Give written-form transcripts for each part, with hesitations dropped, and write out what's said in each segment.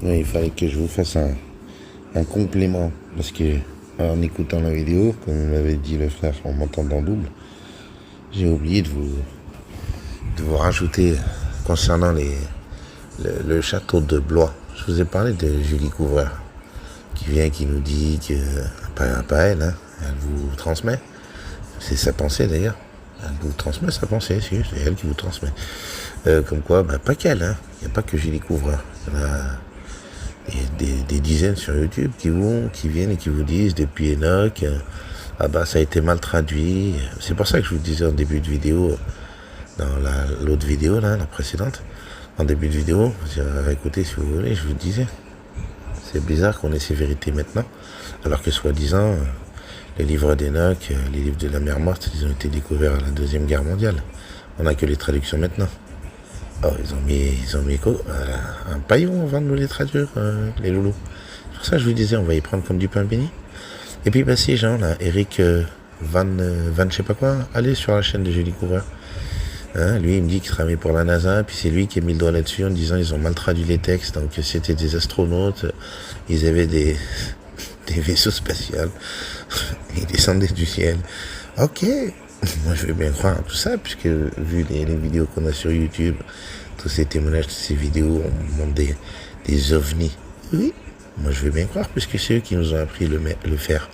Ouais, il fallait que je vous fasse un complément. Parce que en écoutant la vidéo, comme m'avait dit le frère en m'entendant double, j'ai oublié de vous rajouter concernant le château de Blois. Je vous ai parlé de Julie Couvreur, qui vient, qui nous dit que, pas elle, hein, elle vous transmet. C'est sa pensée d'ailleurs. Elle vous transmet sa pensée, si, c'est elle qui vous transmet. Comme quoi, pas qu'elle, hein. Il n'y a pas que Julie Couvreur. Il y en a des dizaines sur YouTube qui viennent et qui vous disent depuis Enoch, ça a été mal traduit. C'est pour ça que je vous disais en début de vidéo, dans l'autre vidéo, là, la précédente, en début de vidéo, vous irez réécouter si vous voulez, je vous disais. C'est bizarre qu'on ait ces vérités maintenant, alors que soi-disant, les livres d'Enoch, les livres de la mer morte, ils ont été découverts à la Deuxième Guerre mondiale. On n'a que les traductions maintenant. Oh, ils ont mis un paillon avant de nous les traduire, les loulous. C'est pour ça que je vous disais, on va y prendre comme du pain béni. Et puis, ces gens là, Eric Van je sais pas quoi, allez sur la chaîne de Julie Couvreur. Hein, lui, il me dit qu'il travaille pour la NASA, puis c'est lui qui a mis le doigt là-dessus en disant ils ont mal traduit les textes, donc c'était des astronautes, ils avaient des vaisseaux spatials, ils descendaient du ciel. Ok, moi je vais bien croire à tout ça, puisque vu les vidéos qu'on a sur YouTube, tous ces témoignages, toutes ces vidéos, on montre des ovnis. Oui, moi je vais bien croire, puisque c'est eux qui nous ont appris le faire,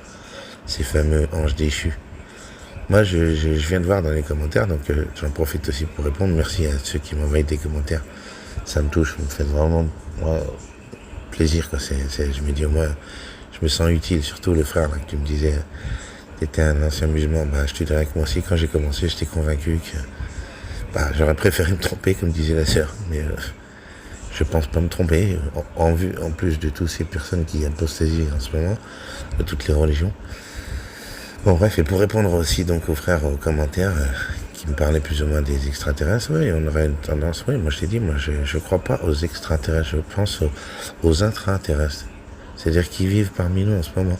ces fameux anges déchus. Moi, je viens de voir dans les commentaires, donc j'en profite aussi pour répondre. Merci à ceux qui m'envoient des commentaires. Ça me touche, ça me fait vraiment plaisir. Je me dis, moi, je me sens utile. Surtout le frère là, que tu me disais, tu étais un ancien musulman. Je te dirais que moi aussi, quand j'ai commencé, j'étais convaincu que j'aurais préféré me tromper, comme disait la sœur. Mais je pense pas me tromper. En plus de toutes ces personnes qui apostasient en ce moment, de toutes les religions. Bon bref, et pour répondre aussi donc aux frères aux commentaires qui me parlaient plus ou moins des extraterrestres, oui, on aurait une tendance, oui, moi je t'ai dit, moi je crois pas aux extraterrestres, je pense aux intraterrestres. C'est-à-dire qu'ils vivent parmi nous en ce moment.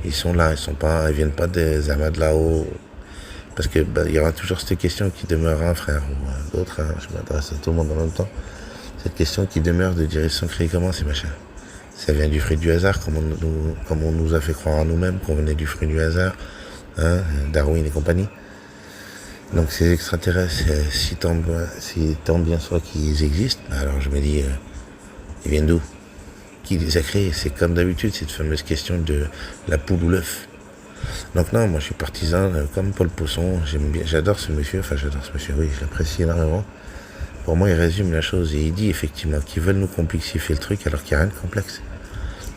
Ils sont là, ils viennent pas des amas de là-haut. Parce que il y aura toujours cette question qui demeurera, frère, ou d'autres, hein, je m'adresse à tout le monde en même temps. Cette question qui demeure de dire ils sont créés comment ces machins. Ça vient du fruit du hasard, comme on nous a fait croire à nous-mêmes qu'on venait du fruit du hasard, hein, Darwin et compagnie. Donc ces extraterrestres, si tant bien soit qu'ils existent, alors je me dis, ils viennent d'où? Qui les a créés? C'est comme d'habitude cette fameuse question de la poule ou l'œuf. Donc non, moi je suis partisan, comme Paul Poisson, j'adore ce monsieur, oui, je l'apprécie énormément. Pour moi, il résume la chose et il dit effectivement qu'ils veulent nous complexifier le truc alors qu'il n'y a rien de complexe.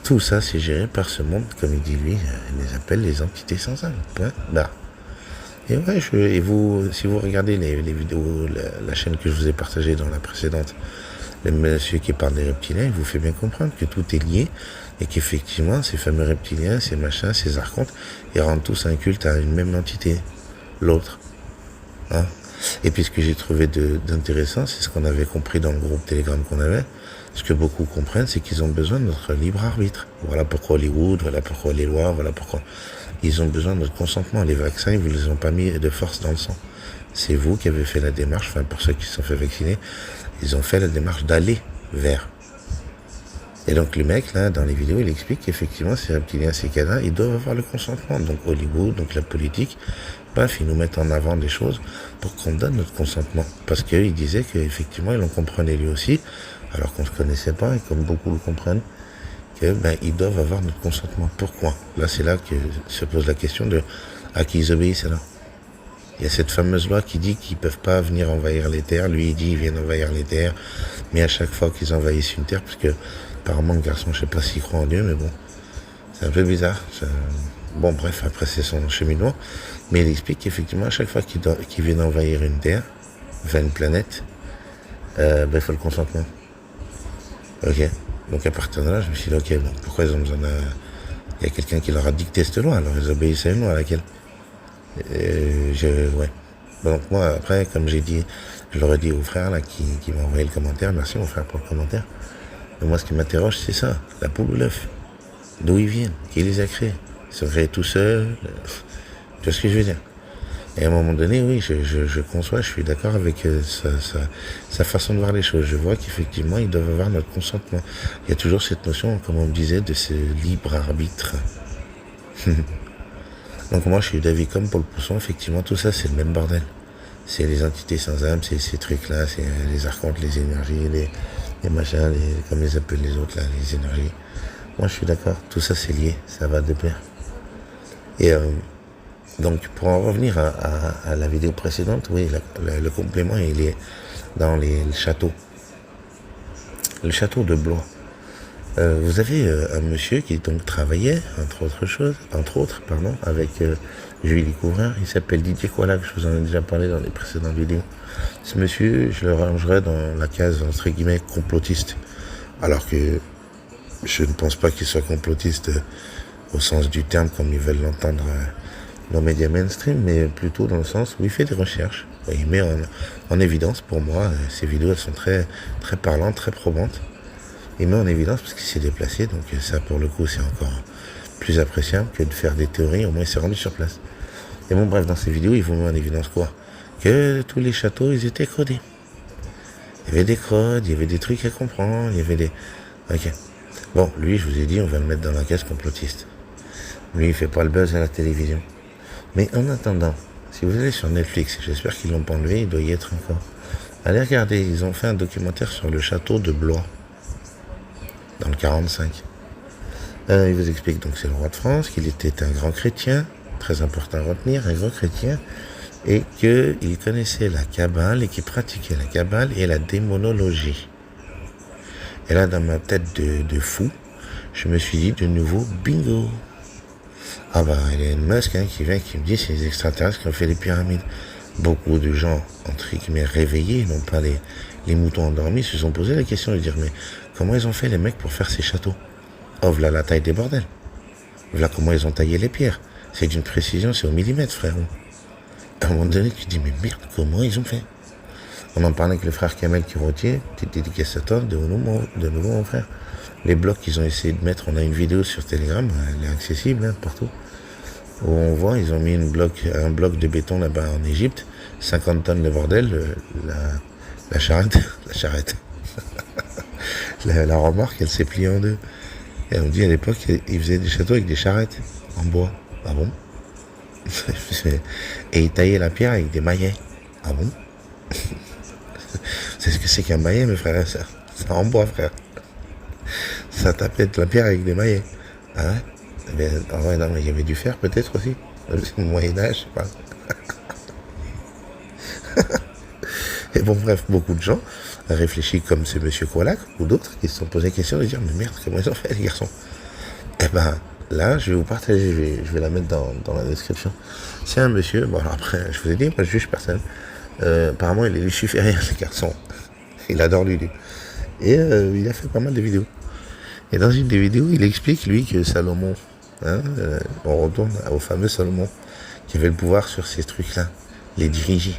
Tout ça, c'est géré par ce monde, comme il dit lui, il les appelle les entités sans âme. Point. Et ouais, si vous regardez les vidéos, la chaîne que je vous ai partagée dans la précédente, le monsieur qui parle des reptiliens, il vous fait bien comprendre que tout est lié et qu'effectivement, ces fameux reptiliens, ces machins, ces archontes, ils rendent tous un culte à une même entité, l'autre. Hein? Et puis ce que j'ai trouvé d'intéressant, c'est ce qu'on avait compris dans le groupe Telegram qu'on avait. Ce que beaucoup comprennent, c'est qu'ils ont besoin de notre libre arbitre. Voilà pourquoi Hollywood, voilà pourquoi les lois, voilà pourquoi ils ont besoin de notre consentement. Les vaccins, ils vous les ont pas mis de force dans le sang. C'est vous qui avez fait la démarche, enfin pour ceux qui se sont fait vacciner, ils ont fait la démarche d'aller vers. Et donc le mec, là, dans les vidéos, il explique qu'effectivement, ces reptiliens, ces cadavres, ils doivent avoir le consentement. Donc Hollywood, donc la politique, ils nous mettent en avant des choses pour qu'on donne notre consentement. Parce qu'il disait qu'effectivement, il en comprenait lui aussi, alors qu'on ne se connaissait pas, et comme beaucoup le comprennent, ils doivent avoir notre consentement. Pourquoi? Là, c'est là que se pose la question de à qui ils obéissent alors. Il y a cette fameuse loi qui dit qu'ils peuvent pas venir envahir les terres. Lui, il dit qu'ils viennent envahir les terres. Mais à chaque fois qu'ils envahissent une terre, parce que apparemment le garçon, je sais pas s'il croit en Dieu, mais bon, c'est un peu bizarre. Bon, bref, après c'est son cheminement. Mais il explique qu'effectivement, à chaque fois qu'ils viennent envahir une terre, enfin une planète, il faut le consentement. Ok. Donc à partir de là, je me suis dit, ok, bon, pourquoi ils ont besoin il y a quelqu'un qui leur a dicté cette loi, alors ils obéissent à une loi à laquelle ouais. Donc moi, après, comme j'ai dit, je leur ai dit au frère là qui m'a envoyé le commentaire, merci mon frère pour le commentaire. Mais moi, ce qui m'interroge, c'est ça, la poule ou l'œuf. D'où ils viennent, qui les a créés? Ils sont créés tout seuls. Tu vois ce que je veux dire? Et à un moment donné, oui, je conçois, je suis d'accord avec sa façon de voir les choses. Je vois qu'effectivement, ils doivent avoir notre consentement. Il y a toujours cette notion, comme on me disait, de ce libre arbitre. Donc moi, je suis d'avis comme Paul Pousson, effectivement, tout ça, c'est le même bordel. C'est les entités sans âme, c'est ces trucs-là, c'est les archontes, les énergies, les machins, comme les appellent les autres, là, les énergies. Moi, je suis d'accord, tout ça, c'est lié, ça va de pair. Et donc, pour en revenir à la vidéo précédente, oui, le complément, il est dans le château. Le château de Blois. Vous avez un monsieur qui donc travaillait, entre autres, avec Julie Couvreur. Il s'appelle Didier Coalac, je vous en ai déjà parlé dans les précédentes vidéos. Ce monsieur, je le rangerais dans la case, entre guillemets, complotiste. Alors que je ne pense pas qu'il soit complotiste au sens du terme, comme ils veulent l'entendre dans les médias mainstream, mais plutôt dans le sens où il fait des recherches. Il met en évidence, pour moi, ces vidéos, elles sont très, très parlantes, très probantes. Il met en évidence parce qu'il s'est déplacé, donc ça, pour le coup, c'est encore plus appréciable que de faire des théories. Au moins, il s'est rendu sur place. Et bon, bref, dans ces vidéos, il vous met en évidence quoi? Que tous les châteaux, ils étaient codés. Il y avait des codes, il y avait des trucs à comprendre, il y avait des... Ok. Bon, lui, je vous ai dit, on va le mettre dans la case complotiste. Lui, il fait pas le buzz à la télévision. Mais en attendant, si vous allez sur Netflix, j'espère qu'ils l'ont pas enlevé, il doit y être encore. Allez regarder, ils ont fait un documentaire sur le château de Blois, dans le 45. Il vous explique donc c'est le roi de France, qu'il était un grand chrétien, très important à retenir, un grand chrétien, et qu'il connaissait la Kabbale et qu'il pratiquait la Kabbale et la démonologie. Et là, dans ma tête de fou, je me suis dit de nouveau, bingo. Ah bah, il y a une Musk qui vient, qui me dit c'est les extraterrestres qui ont fait les pyramides. Beaucoup de gens, entre guillemets, réveillés, non pas les moutons endormis, se sont posé la question de dire, mais comment ils ont fait les mecs pour faire ces châteaux? Oh, voilà la taille des bordels. Voilà comment ils ont taillé les pierres. C'est d'une précision, c'est au millimètre, frère. À un moment donné, tu te dis, mais merde, comment ils ont fait? On en parlait avec le frère Kamel Kirotier, petite dédicace à toi, de nouveau, mon frère. Les blocs qu'ils ont essayé de mettre, on a une vidéo sur Telegram, elle est accessible partout. Où on voit, ils ont mis un bloc de béton là-bas en Égypte, 50 tonnes de bordel, la charrette, la remorque, elle s'est pliée en deux. Et on dit à l'époque, ils faisaient des châteaux avec des charrettes en bois. Ah bon? Et ils taillaient la pierre avec des maillets. Ah bon? C'est ce que c'est qu'un maillet, mes frères et sœurs. C'est en bois, frère. Ça tapait de la pierre avec des maillets. Ah ouais? Ouais, non, mais il y avait du fer peut-être aussi. Au Moyen-Âge, je sais pas. Et bon, bref, beaucoup de gens réfléchissent comme ce monsieur Coalac ou d'autres qui se sont posé la question de dire, mais merde, comment ils ont fait, les garçons? Eh ben, là, je vais vous partager, je vais la mettre dans la description. C'est un monsieur, bon, alors après, je vous ai dit, moi, je juge personne. Apparemment, il est luciférien, ce garçon. Il adore Lulu. Et il a fait pas mal de vidéos. Et dans une des vidéos, il explique, lui, que Salomon, on retourne au fameux Salomon, qui avait le pouvoir sur ces trucs-là, les diriger.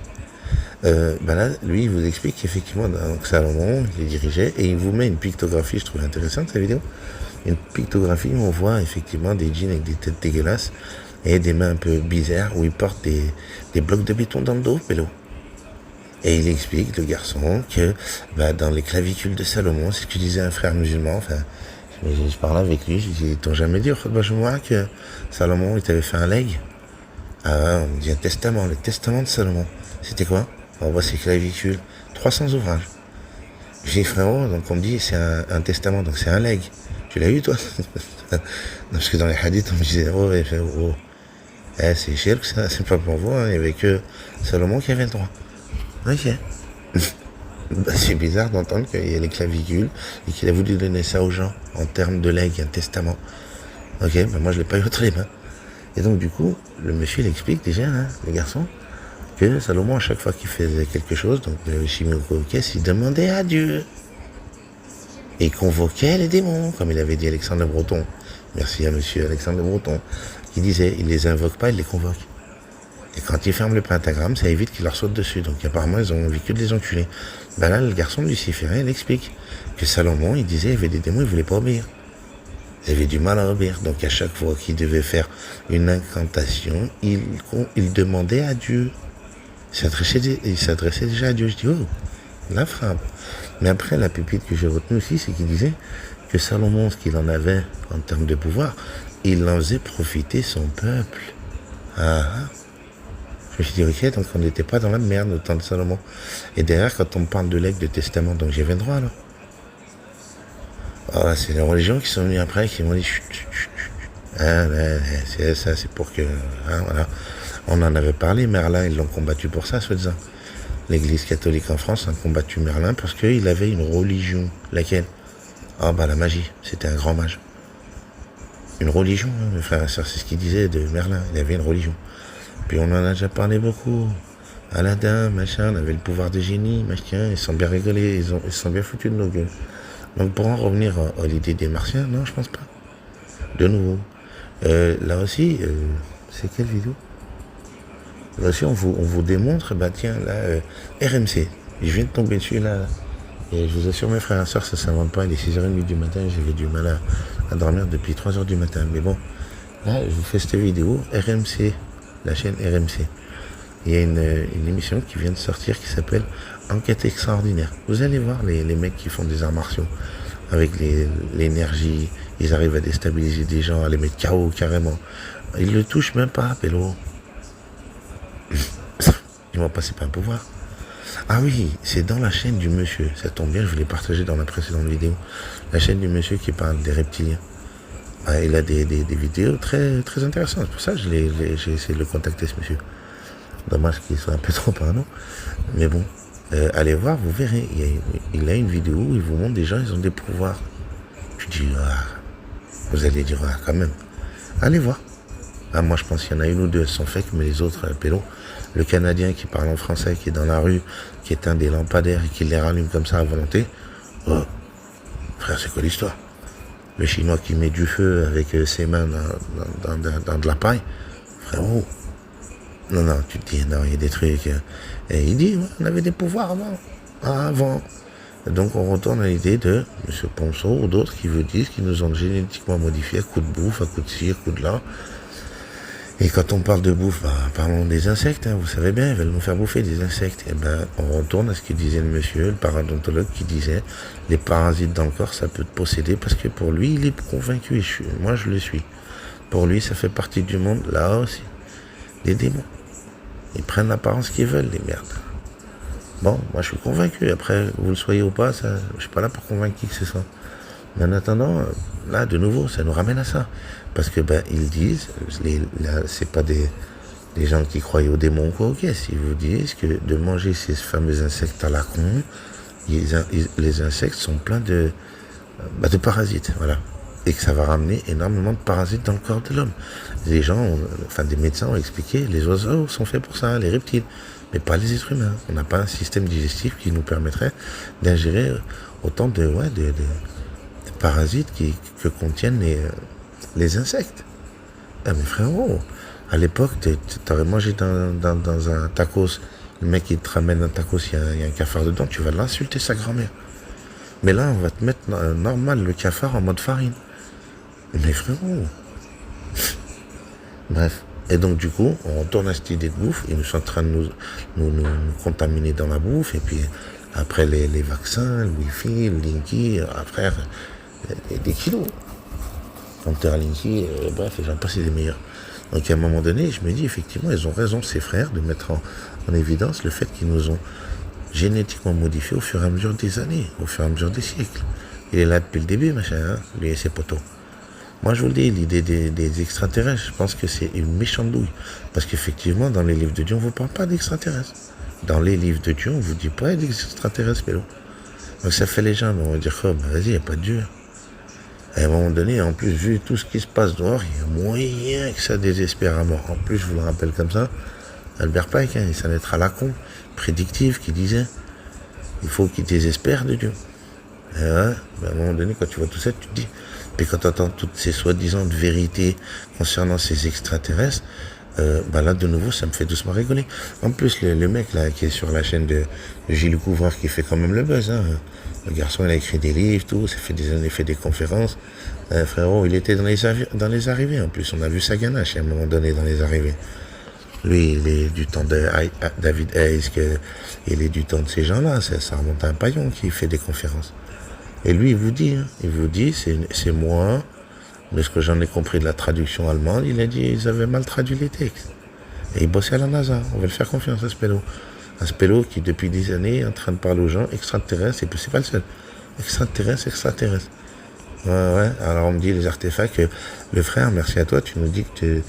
Là, lui, il vous explique qu'effectivement, donc Salomon, il les dirigeait, et il vous met une pictographie, je trouve intéressante, cette vidéo. Une pictographie où on voit effectivement des djinns avec des têtes dégueulasses, et des mains un peu bizarres, où ils portent des blocs de béton dans le dos, pélo. Et il explique, le garçon, que dans les clavicules de Salomon, c'est ce que disait un frère musulman, enfin, je parlais avec lui, je dis, ils t'ont jamais dit, je vois que Salomon, il t'avait fait un leg. Ah, on dit un testament, le testament de Salomon. C'était quoi? On voit ses clavicules, 300 ouvrages. J'ai dit, frérot, donc on me dit, c'est un testament, donc c'est un leg. Tu l'as eu, toi? Non, parce que dans les hadiths, on me disait, c'est cher que ça, c'est pas pour vous, il n'y avait que Salomon qui avait le droit. Ok. C'est bizarre d'entendre qu'il y a les clavicules et qu'il a voulu donner ça aux gens en termes de legs, un testament. Ok, moi je l'ai pas eu entre les mains. Et donc du coup, le monsieur il explique déjà, le garçon, que Salomon à chaque fois qu'il faisait quelque chose, donc le chimio-caisse, il demandait à Dieu. Et il convoquait les démons, comme il avait dit Alexandre le Breton. Merci à monsieur Alexandre le Breton, qui disait, il les invoque pas, il les convoque. Et quand ils ferment le pentagramme, ça évite qu'ils leur sautent dessus. Donc apparemment, ils ont vécu de les enculer. Là, le garçon de Luciférien, il explique que Salomon, il disait, il y avait des démons, il voulait pas obéir. Il avait du mal à obéir. Donc à chaque fois qu'il devait faire une incantation, il demandait à Dieu. Il s'adressait déjà à Dieu. Je dis, oh, la frappe. Mais après, la pépite que j'ai retenue aussi, c'est qu'il disait que Salomon, ce qu'il en avait en termes de pouvoir, il en faisait profiter son peuple. Ah, je me suis dit, ok, donc on n'était pas dans la merde au temps de Salomon. Et derrière, quand on me parle de legs de testament, donc j'avais le droit, là. Ah, c'est les religions qui sont venues après, qui m'ont dit, chut, chut, chut. Ah, c'est ça, c'est pour que, hein, voilà. On en avait parlé, Merlin, ils l'ont combattu pour ça, soi-disant. L'église catholique en France a combattu Merlin parce qu'il avait une religion. Laquelle? Ah, bah, la magie. C'était un grand mage. Une religion, hein, mes frères et sœurs, c'est ce qu'il disait de Merlin. Il avait une religion. Puis on en a déjà parlé beaucoup. Aladdin, machin, on avait le pouvoir de génie, machin, ils sont bien rigolés, ils sont bien foutus de nos gueules. Donc pour en revenir à l'idée des martiens, non, je pense pas. De nouveau. Là aussi, c'est quelle vidéo? Là aussi, on vous démontre, bah tiens, là, RMC. Je viens de tomber dessus, là. Et je vous assure, mes frères et sœurs, ça ne s'invente pas. Il est 6h30 du matin, j'avais du mal à dormir depuis 3h du matin. Mais bon, là, je vous fais cette vidéo, RMC, la chaîne RMC. Il y a une émission qui vient de sortir qui s'appelle Enquête extraordinaire. Vous allez voir les mecs qui font des arts martiaux avec l'énergie, ils arrivent à déstabiliser des gens, à les mettre KO carrément. Ils le touchent même pas, Pélo. Ils vont passer par un pouvoir. Ah oui, c'est dans la chaîne du monsieur. Ça tombe bien, je vous l'ai partagé dans la précédente vidéo. La chaîne du monsieur qui parle des reptiliens. Ah, il a des vidéos très, très intéressantes. C'est pour ça que j'ai essayé de le contacter, ce monsieur. Dommage qu'il soit un peu trop parlant. Mais bon, allez voir, vous verrez. Il a une vidéo où il vous montre des gens, ils ont des pouvoirs. Tu dis, ah, vous allez dire, ah, quand même. Allez voir. Ah, moi, je pense qu'il y en a une ou deux, elles sont fake, mais les autres, pélo. Le Canadien qui parle en français, qui est dans la rue, qui éteint des lampadaires et qui les rallume comme ça à volonté. Oh, frère, c'est quoi l'histoire? Le Chinois qui met du feu avec ses mains dans de la paille. Frérot. Non, non, tu te dis, non, il y a des trucs. Et il dit, ouais, on avait des pouvoirs avant. Avant. Et donc, on retourne à l'idée de M. Ponceau ou d'autres qui vous disent qu'ils nous ont génétiquement modifiés à coup de bouffe, à coup de ci, à coup de là. Et quand on parle de bouffe, bah, parlons des insectes, hein, vous savez bien, ils veulent nous faire bouffer des insectes. Et ben, on retourne à ce que disait le monsieur, le paradontologue, qui disait, les parasites dans le corps, ça peut te posséder, parce que pour lui, il est convaincu, moi je le suis. Pour lui, ça fait partie du monde, là aussi, des démons. Ils prennent l'apparence qu'ils veulent, les merdes. Bon, moi je suis convaincu, après, vous le soyez ou pas, ça, je suis pas là pour convaincre qui que ce soit. Mais en attendant, là, de nouveau, ça nous ramène à ça. Parce que, ben, ils disent, là, c'est pas des gens qui croient aux démons ou quoi, ok, ils vous disent que de manger ces fameux insectes à la con, les insectes sont pleins de parasites, voilà. Et que ça va ramener énormément de parasites dans le corps de l'homme. Les gens, des médecins ont expliqué, les oiseaux sont faits pour ça, les reptiles, mais pas les êtres humains. On n'a pas un système digestif qui nous permettrait d'ingérer autant de parasites que contiennent les insectes. Ah mais frérot, à l'époque, t'aurais mangé dans un tacos, le mec il te ramène un tacos, il y a un cafard dedans, tu vas l'insulter sa grand-mère. Mais là, on va te mettre normal le cafard en mode farine. Mais frérot. Bref. Et donc du coup, on retourne à cette idée de bouffe, ils sont en train de nous contaminer dans la bouffe, et puis après les vaccins, le Wi-Fi, le Linky, après des kilos. Compteur Linky, bref, j'en passe des meilleurs. Donc à un moment donné, je me dis effectivement, ils ont raison, ces frères, de mettre en évidence le fait qu'ils nous ont génétiquement modifiés au fur et à mesure des années, au fur et à mesure des siècles. Il est là depuis le début, machin, hein, lui et ses potos. Moi, je vous le dis, l'idée des extraterrestres, je pense que c'est une méchante douille. Parce qu'effectivement, dans les livres de Dieu, on ne vous parle pas d'extraterrestres. Dans les livres de Dieu, on ne vous dit pas d'extraterrestres, pélo. Donc ça fait les gens, on va dire, oh, bah, vas-y, il n'y a pas de Dieu. À un moment donné, en plus, vu tout ce qui se passe dehors, il y a moyen que ça désespère à mort. En plus, je vous le rappelle comme ça, Albert Pike, il s'en est à la con, prédictive, qui disait, il faut qu'il désespère de Dieu. Et ouais, à un moment donné, quand tu vois tout ça, tu te dis, puis quand tu entends toutes ces soi-disant vérités concernant ces extraterrestres, là, de nouveau, ça me fait doucement rigoler. En plus, le mec là qui est sur la chaîne de Gilles Couvreur, qui fait quand même le buzz, hein, Le garçon, il a écrit des livres, tout, ça fait des années, il fait des conférences. Frérot, il était dans les arrivées, en plus. On a vu sa ganache à un moment donné dans les arrivées. Lui, il est du temps de David Hayes, il est du temps de ces gens-là. Ça remonte à un paillon qui fait des conférences. Et lui, il vous dit, c'est moi, mais ce que j'en ai compris de la traduction allemande, il a dit, ils avaient mal traduit les textes. Et il bossait à la NASA. On va le faire confiance à ce pélo. Un spélo qui, depuis des années, est en train de parler aux gens extraterrestres, et puis c'est pas le seul. Extraterrestre. Ouais. Alors on me dit les artefacts, le frère, merci à toi, tu nous dis que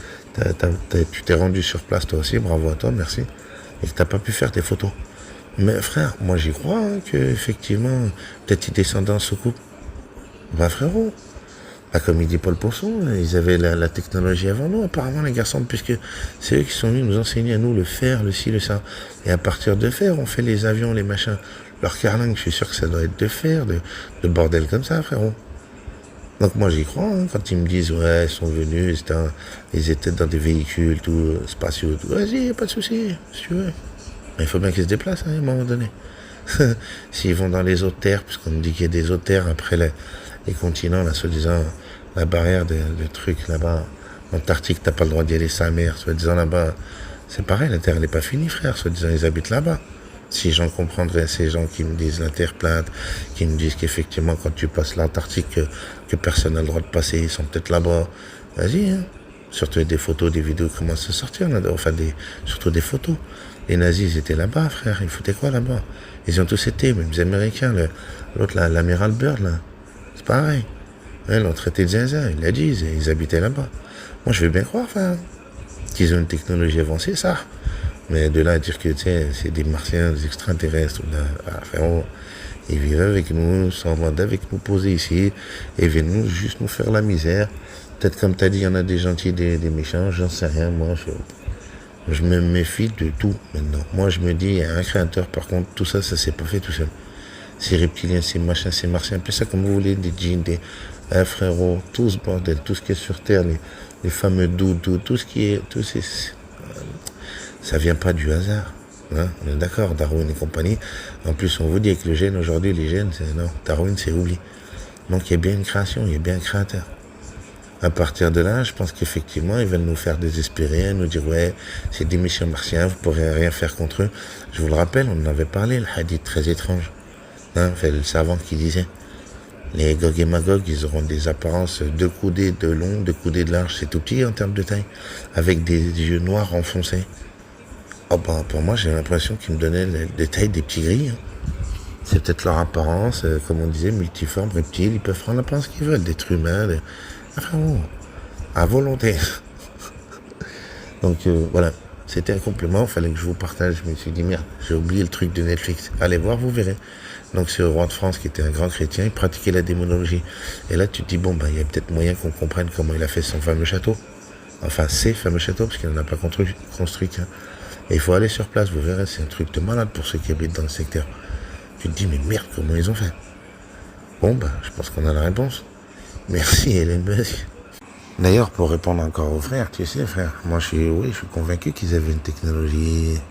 tu t'es rendu sur place toi aussi, bravo à toi, merci. Et que t'as pas pu faire tes photos. Mais frère, moi j'y crois, que effectivement, peut-être ils descendaient en soucoupe. Ben frérot, comme il dit Paul Poisson, ils avaient la technologie avant nous, apparemment les garçons, puisque c'est eux qui sont venus nous enseigner à nous le fer, le ci, le ça. Et à partir de fer, on fait les avions, les machins. Leur carlingue, je suis sûr que ça doit être de fer, de bordel comme ça, frérot. Donc moi j'y crois, quand ils me disent, ouais, ils sont venus, ils étaient dans des véhicules, tout, spatiaux, tout. Vas-y, pas de souci, si tu veux. Mais il faut bien qu'ils se déplacent, à un moment donné. S'ils vont dans les autres terres, puisqu'on me dit qu'il y a des autres terres après les continents, là, soi-disant, la barrière de trucs là-bas, Antarctique, t'as pas le droit d'y aller, sa mère, soi-disant là-bas, c'est pareil, la terre elle n'est pas finie, frère, soi-disant ils habitent là-bas. Si j'en comprendrais ces gens qui me disent la terre plate, qui me disent qu'effectivement quand tu passes l'Antarctique, que personne n'a le droit de passer, ils sont peut-être là-bas, vas-y, hein. Surtout des photos, des vidéos commencent à sortir, là, enfin surtout des photos. Les nazis, ils étaient là-bas, frère, ils foutaient quoi là-bas? Ils ont tous été, même les Américains, l'autre, l'amiral Byrd, là, c'est pareil. Ils l'ont traité de zinzin, il l'a dit, ils habitaient là-bas. Moi, je veux bien croire, enfin, qu'ils ont une technologie avancée, ça. Mais de là à dire que, tu sais, c'est des martiens, des extraterrestres, enfin, ils vivent avec nous, s'entendent avec nous, poser ici, et viennent nous, juste nous faire la misère. Peut-être comme tu as dit, il y en a des gentils, des méchants, j'en sais rien, moi, je me méfie de tout, maintenant. Moi, je me dis, il y a un créateur, par contre, tout ça, ça s'est pas fait tout seul. Ces reptiliens, ces machins, ces martiens, appelez ça comme vous voulez, des djinns, des frérots, tout ce bordel, tout ce qui est sur Terre, les fameux doudous, tout ce qui est, ça vient pas du hasard. Hein, on est d'accord, Darwin et compagnie. En plus, on vous dit que le gène aujourd'hui, les gènes, non, Darwin, c'est oubli. Donc il y a bien une création, il y a bien un créateur. À partir de là, je pense qu'effectivement, ils veulent nous faire désespérer, nous dire, ouais, c'est des méchants martiens, vous pourrez rien faire contre eux. Je vous le rappelle, on en avait parlé, le hadith très étrange. Hein, c'est le savant qui disait, les Gog et Magog, ils auront des apparences 2 coudées de long, 2 coudées de large, c'est tout petit en termes de taille, avec des yeux noirs enfoncés. Oh ben, pour moi, j'ai l'impression qu'ils me donnaient les tailles des petits gris. Hein. C'est peut-être leur apparence, comme on disait, multiforme, reptile, ils peuvent prendre l'apparence qu'ils veulent, d'être humains, enfin bon, à volonté. Donc voilà, c'était un complément, il fallait que je vous partage. Je me suis dit, merde, j'ai oublié le truc de Netflix. Allez voir, vous verrez. Donc c'est le roi de France qui était un grand chrétien, il pratiquait la démonologie. Et là tu te dis, bon, ben il y a peut-être moyen qu'on comprenne comment il a fait son fameux château. Enfin, ses fameux châteaux, parce qu'il n'en a pas construit qu'un. Et il faut aller sur place, vous verrez, c'est un truc de malade pour ceux qui habitent dans le secteur. Tu te dis, mais merde, comment ils ont fait? Bon, ben, je pense qu'on a la réponse. Merci, Hélène Musk. D'ailleurs, pour répondre encore aux frères, tu sais, frère, moi, je suis convaincu qu'ils avaient une technologie,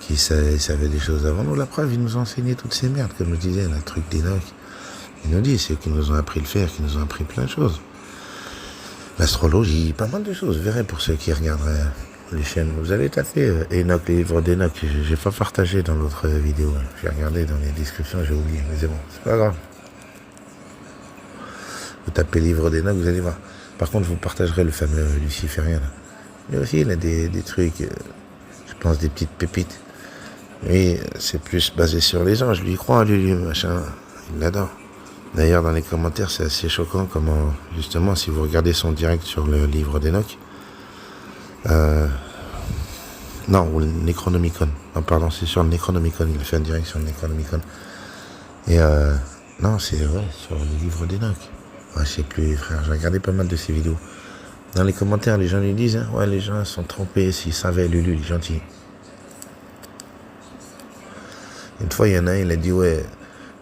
qu'ils savaient des choses avant nous. La preuve, ils nous ont enseigné toutes ces merdes, comme je disais, le truc d'Enoch. Ils nous disent, c'est eux qui nous ont appris le faire, qui nous ont appris plein de choses. L'astrologie, pas mal de choses. Vous verrez pour ceux qui regarderaient les chaînes. Vous allez taper Enoch, les livres d'Enoch. J'ai pas partagé dans l'autre vidéo. J'ai regardé dans les descriptions, j'ai oublié. Mais c'est bon, c'est pas grave. Vous tapez livre d'Enoch, vous allez voir. Par contre, je vous partagerai le fameux luciférien. Là. Mais aussi, il a des trucs, je pense, des petites pépites. Oui, c'est plus basé sur les anges. Lui, il croit, lui, machin. Il l'adore. D'ailleurs, dans les commentaires, c'est assez choquant comment, justement, si vous regardez son direct sur le livre d'Enoch, non, ou le Necronomicon. Non, pardon, c'est sur le Necronomicon. Il a fait un direct sur le Necronomicon. Et non, c'est ouais, sur le livre d'Enoch. Ouais, je sais plus, frère. J'ai regardé pas mal de ses vidéos. Dans les commentaires, les gens lui disent, hein, ouais, les gens sont trompés. S'ils savaient, Lulu, il est gentil. Une fois, il y en a un, il a dit, ouais,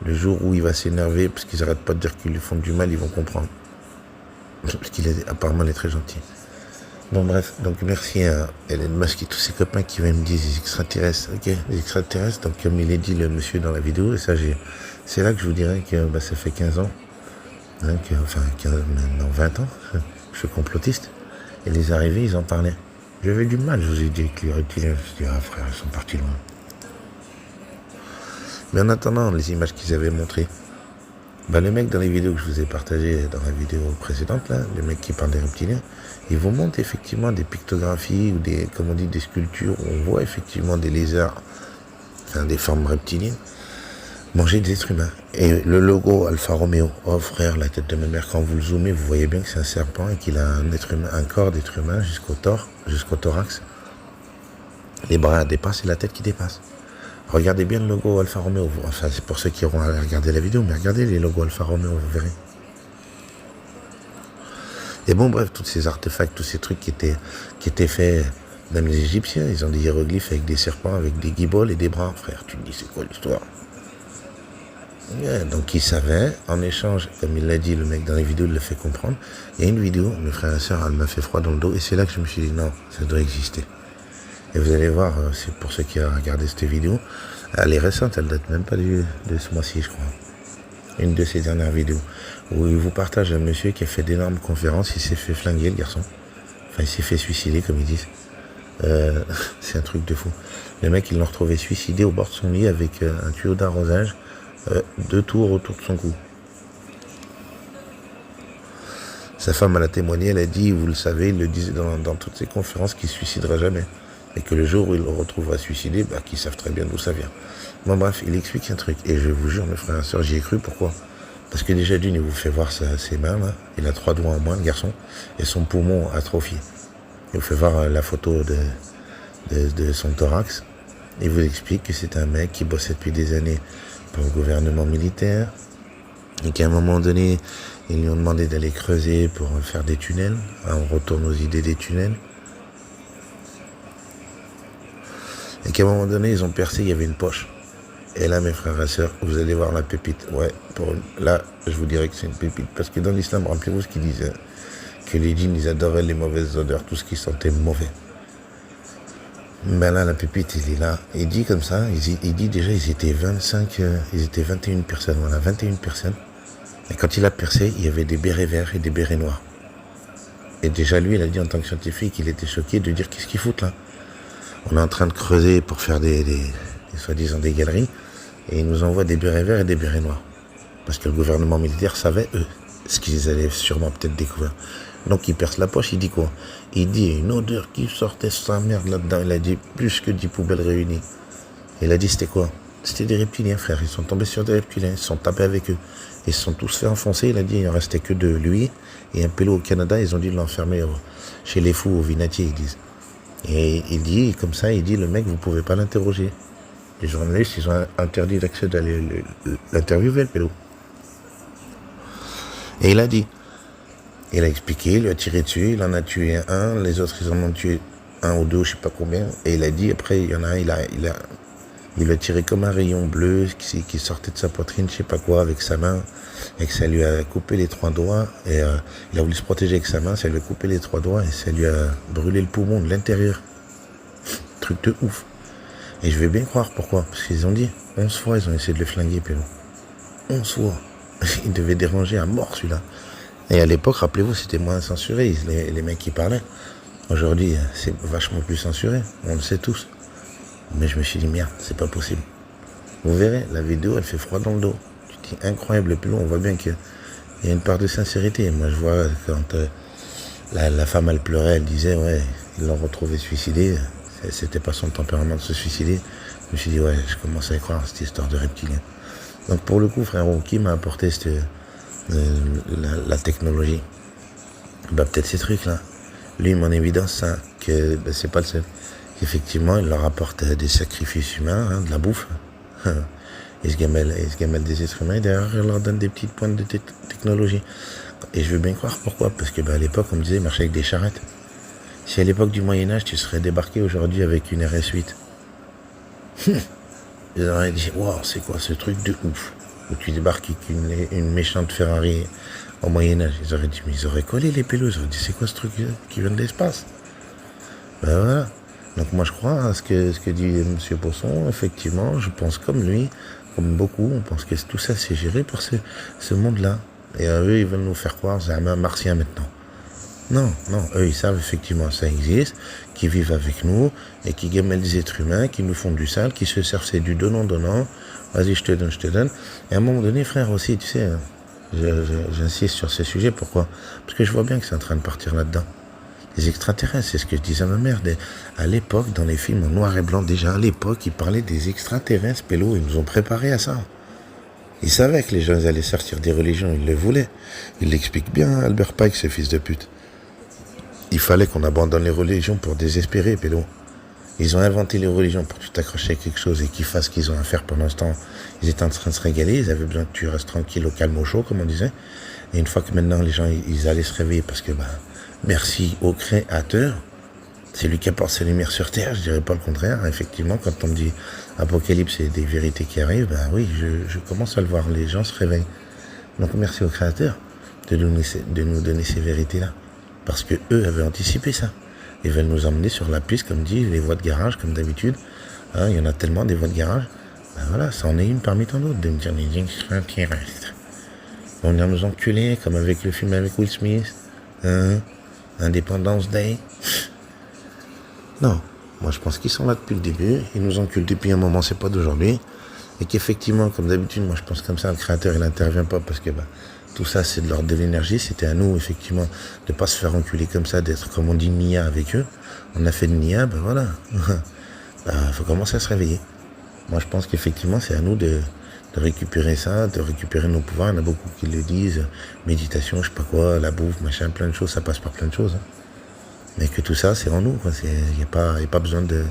le jour où il va s'énerver, parce qu'ils n'arrêtent pas de dire qu'ils lui font du mal, ils vont comprendre. Parce qu'il est, apparemment, il est très gentil. Bon, bref, donc merci à Elon Musk et tous ses copains qui viennent me dire des extraterrestres. Ok, les extraterrestres, donc comme il est dit le monsieur dans la vidéo, et ça, C'est là que je vous dirais que ça fait 15 ans, hein, enfin 15, maintenant 20 ans, je suis complotiste. Et les arrivés, ils en parlaient. J'avais du mal, je vous ai dit que les reptiliens, je dis, ah frère, ils sont partis loin. Mais en attendant, les images qu'ils avaient montrées, le mec dans les vidéos que je vous ai partagées dans la vidéo précédente, là, le mec qui parle des reptiliens, il vous montre effectivement des pictographies ou des, comme on dit, des sculptures où on voit effectivement des lézards, enfin des formes reptiliennes, manger des êtres humains. Et le logo Alfa Romeo, oh frère, la tête de ma mère, quand vous le zoomez, vous voyez bien que c'est un serpent et qu'il a un être humain, un corps d'être humain jusqu'au thorax. Les bras dépassent et la tête qui dépasse. Regardez bien le logo Alfa Romeo. Enfin, c'est pour ceux qui auront à regarder la vidéo, mais regardez les logos Alfa Romeo, vous verrez. Et bon, bref, tous ces artefacts, tous ces trucs qui étaient faits, même les Égyptiens, ils ont des hiéroglyphes avec des serpents, avec des guiboles et des bras. Frère, tu me dis, c'est quoi l'histoire? Yeah, donc ils savaient, en échange, comme il l'a dit, le mec dans les vidéos, il le fait comprendre. Il y a une vidéo, mes frères et sœurs, elle m'a fait froid dans le dos, et c'est là que je me suis dit, non, ça doit exister. Et vous allez voir, c'est pour ceux qui ont regardé cette vidéo, elle est récente, elle date même pas de ce mois-ci, je crois. Une de ses dernières vidéos, où il vous partage un monsieur qui a fait d'énormes conférences, il s'est fait flinguer, le garçon. Enfin, il s'est fait suicider, comme ils disent. C'est un truc de fou. Le mec, ils l'ont retrouvé suicidé au bord de son lit avec un tuyau d'arrosage, 2 tours autour de son cou. Sa femme, elle a témoigné, elle a dit, vous le savez, il le disait dans toutes ses conférences, qu'il ne se suicidera jamais. Et que le jour où il le retrouvera suicidé, qu'ils savent très bien d'où ça vient. Bon bref, il explique un truc. Et je vous jure, mes frères et sœurs, j'y ai cru. Pourquoi? Parce que déjà d'une, il vous fait voir ses mains, là. Il a 3 doigts en moins, le garçon. Et son poumon atrophié. Il vous fait voir la photo de son thorax. Il vous explique que c'est un mec qui bossait depuis des années pour le gouvernement militaire. Et qu'à un moment donné, ils lui ont demandé d'aller creuser pour faire des tunnels. On retourne aux idées des tunnels. Et qu'à un moment donné, ils ont percé, il y avait une poche. Et là, mes frères et sœurs, vous allez voir la pépite. Ouais, là, je vous dirais que c'est une pépite. Parce que dans l'islam, rappelez-vous ce qu'ils disaient. Que les djinns, ils adoraient les mauvaises odeurs, tout ce qui sentait mauvais. Ben là, la pépite, il est là. Il dit comme ça, il dit déjà, ils étaient 21 personnes. Voilà, 21 personnes. Et quand il a percé, il y avait des bérets verts et des bérets noirs. Et déjà, lui, il a dit en tant que scientifique, il était choqué de dire qu'est-ce qu'ils foutent là. On est en train de creuser pour faire des soi-disant des galeries, et ils nous envoient des bérets verts et des bérets noirs. Parce que le gouvernement militaire savait, eux, ce qu'ils allaient sûrement peut-être découvrir. Donc il perce la poche, il dit quoi? Il dit une odeur qui sortait sa merde là-dedans. Il a dit plus que 10 poubelles réunies. Il a dit c'était quoi? C'était des reptiliens, frère. Ils sont tombés sur des reptiliens, ils se sont tapés avec eux. Ils se sont tous fait enfoncer. Il a dit il ne restait que de lui et un pélo au Canada. Ils ont dû l'enfermer chez les fous, au Vinatier, ils disent. Et il dit, comme ça, il dit, le mec, vous pouvez pas l'interroger. Les journalistes, ils ont interdit d'accéder à l'interviewer, le pélo. Et il a dit, il a expliqué, il lui a tiré dessus, il en a tué un, les autres, ils en ont tué 1 ou 2, je sais pas combien. Et il a dit, après, il y en a un, il lui a tiré comme un rayon bleu qui sortait de sa poitrine, je sais pas quoi, avec sa main. Et que ça lui a coupé les 3 doigts, et il a voulu se protéger avec sa main, ça lui a coupé les 3 doigts, et ça lui a brûlé le poumon de l'intérieur. Truc de ouf. Et je vais bien croire pourquoi, parce qu'ils ont dit, 11 fois ils ont essayé de le flinguer, Pélo. 11 fois. Il devait déranger à mort celui-là. Et à l'époque, rappelez-vous, c'était moins censuré, les mecs qui parlaient. Aujourd'hui, c'est vachement plus censuré, on le sait tous. Mais je me suis dit, merde, c'est pas possible. Vous verrez, la vidéo, elle fait froid dans le dos. Incroyable, plus long, on voit bien qu'il y a une part de sincérité. Moi je vois quand la femme elle pleurait, elle disait ouais, ils l'ont retrouvé suicidé, c'était pas son tempérament de se suicider. Je me suis dit ouais, je commence à y croire cette histoire de reptilien. Donc pour le coup, frérot, qui m'a apporté la technologie? Peut-être ces trucs là. Lui, mon évidence, ça, que c'est pas le seul. Effectivement, il leur apporte des sacrifices humains, de la bouffe. Ils se gamellent des êtres humains et derrière, ils leur donnent des petites pointes de technologie. Et je veux bien croire pourquoi. Parce que à l'époque, on me disait, ils marchaient avec des charrettes. Si à l'époque du Moyen-Âge, tu serais débarqué aujourd'hui avec une RS8, ils auraient dit, wow, c'est quoi ce truc de ouf? Ou tu débarques avec une méchante Ferrari au Moyen-Âge. Ils auraient dit, mais ils auraient collé les pélos. Ils auraient dit, c'est quoi ce truc qui vient de l'espace? Ben voilà. Donc moi je crois à ce que dit M. Poisson, effectivement, je pense comme lui, comme beaucoup, on pense que tout ça c'est géré par ce monde-là. Et eux, ils veulent nous faire croire que c'est un martien maintenant. Non, eux ils savent effectivement ça existe, qui vivent avec nous et qui gamellent des êtres humains, qui nous font du sale, qui se servent, c'est du donnant, vas-y je te donne. Et à un moment donné, frère aussi, tu sais, j'insiste sur ces sujets, pourquoi? Parce que je vois bien que c'est en train de partir là-dedans. Les extraterrestres, c'est ce que je disais à ma mère, à l'époque, dans les films en noir et blanc, déjà à l'époque, ils parlaient des extraterrestres, Pélo, ils nous ont préparés à ça. Ils savaient que les gens allaient sortir des religions, ils le voulaient. Il l'explique bien, Albert Pike, ce fils de pute. Il fallait qu'on abandonne les religions pour désespérer, Pélo. Ils ont inventé les religions pour tout accrocher à quelque chose et qu'ils fassent ce qu'ils ont à faire pendant ce temps. Ils étaient en train de se régaler, ils avaient besoin que tu restes tranquille, au calme, au chaud, comme on disait. Et une fois que maintenant les gens, ils allaient se réveiller parce que, merci au Créateur, c'est lui qui apporte ses lumières sur Terre, je dirais pas le contraire. Effectivement, quand on me dit Apocalypse et des vérités qui arrivent, oui, je commence à le voir, les gens se réveillent. Donc merci au Créateur de nous donner ces vérités-là. Parce que eux avaient anticipé ça. Ils veulent nous emmener sur la piste, comme dit, les voies de garage, comme d'habitude. Il y en a tellement des voies de garage. Voilà, ça en est une parmi tant d'autres, de me dire les extraterrestres. On vient nous enculer, comme avec le film avec Will Smith. Independence Day. Non, moi je pense qu'ils sont là depuis le début. Ils nous enculent depuis un moment, c'est pas d'aujourd'hui. Et qu'effectivement, comme d'habitude, moi je pense comme ça, le Créateur il n'intervient pas parce que tout ça c'est de l'ordre de l'énergie. C'était à nous effectivement de pas se faire enculer comme ça, d'être comme on dit Nia avec eux. On a fait de Nia, voilà. Faut commencer à se réveiller. Moi je pense qu'effectivement c'est à nous de récupérer ça, de récupérer nos pouvoirs. Il y en a beaucoup qui le disent, méditation, je sais pas quoi, la bouffe, machin, plein de choses, ça passe par plein de choses. Mais que tout ça c'est en nous, quoi. Y a pas besoin de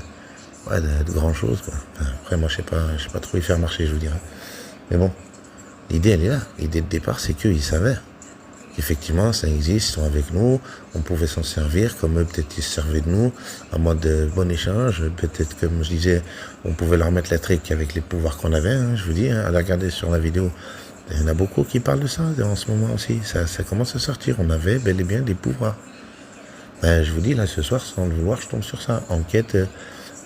grand chose, quoi. Après moi je sais pas trop y faire marcher, je vous dirais. Mais bon, l'idée elle est là. L'idée de départ c'est qu'ils savaient qu'effectivement ça existe, ils sont avec nous, on pouvait s'en servir, comme eux peut-être ils se servaient de nous, en mode bon échange, peut-être comme je disais, on pouvait leur mettre la trique avec les pouvoirs qu'on avait, je vous dis, à la regarder sur la vidéo. Il y en a beaucoup qui parlent de ça en ce moment aussi, ça commence à sortir, on avait bel et bien des pouvoirs. Je vous dis là ce soir, sans le vouloir, je tombe sur ça, enquête.